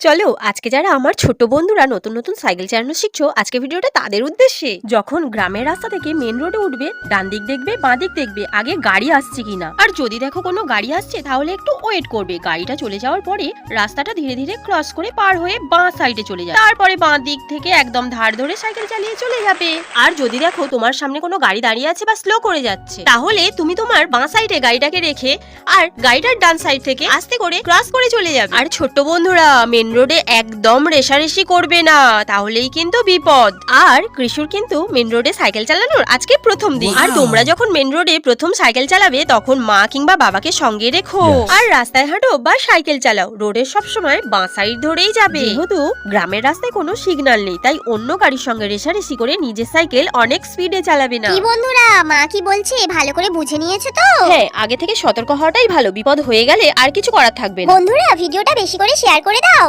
চলো আজকে যারা আমার ছোট বন্ধুরা নতুন নতুন সাইকেল চালানো শিখছো, আজকে ভিডিওটা তাদের উদ্দেশ্যে। যখন গ্রামের রাস্তা থেকে মেন রোডে উঠবে, ডান দিক দেখবে, বাঁ দিক দেখবে আগে গাড়ি আসছে কিনা। আর যদি দেখো কোনো গাড়ি আসছে তাহলে একটু ওয়েট করবে। গাড়িটা চলে যাওয়ার পরে রাস্তাটা ধীরে ধীরে ক্রস করে পার হয়ে বাঁ সাইডে চলে যাবে। তারপরে বাঁ দিক থেকে একদম ধার ধরে সাইকেল চালিয়ে চলে যাবে। আর যদি দেখো তোমার সামনে কোনো গাড়ি দাঁড়িয়ে আছে বা স্লো করে যাচ্ছে, তাহলে তুমি তোমার বাঁ সাইডে গাড়িটাকে রেখে আর গাড়িটার ডান সাইড থেকে আস্তে করে ক্রস করে চলে যাবে। আর ছোট্ট বন্ধুরা, মেন রোডে একদম রেশারেশি করবে না, তাহলেই কিন্তু বিপদ। আর কৃষুর কিন্তু মেন রোডে সাইকেল চালানোর আজকে প্রথম দিন। আর তোমরা যখন মেন রোডে প্রথম সাইকেল চালাবে তখন মা কিংবা বাবাকে সঙ্গে রেখো। আর রাস্তায় হাঁটো বা সাইকেল চালাও, রোডের সবসময় বাঁ সাইড ধরেই যাবে। যেহেতু গ্রামের রাস্তায় কোনো সিগন্যাল নেই, তাই অন্য গাড়ির সঙ্গে রেশারেশি করে নিজের সাইকেল অনেক স্পিডে চালাবে না। কি বন্ধুরা, মা কি বলছে ভালো করে বুঝে নিয়েছো তো? হ্যাঁ, আগে থেকে সতর্ক হওয়াটাই ভালো, বিপদ হয়ে গেলে আর কিছু করার থাকবে না। বন্ধুরা, ভিডিওটা বেশি করে শেয়ার করে দাও।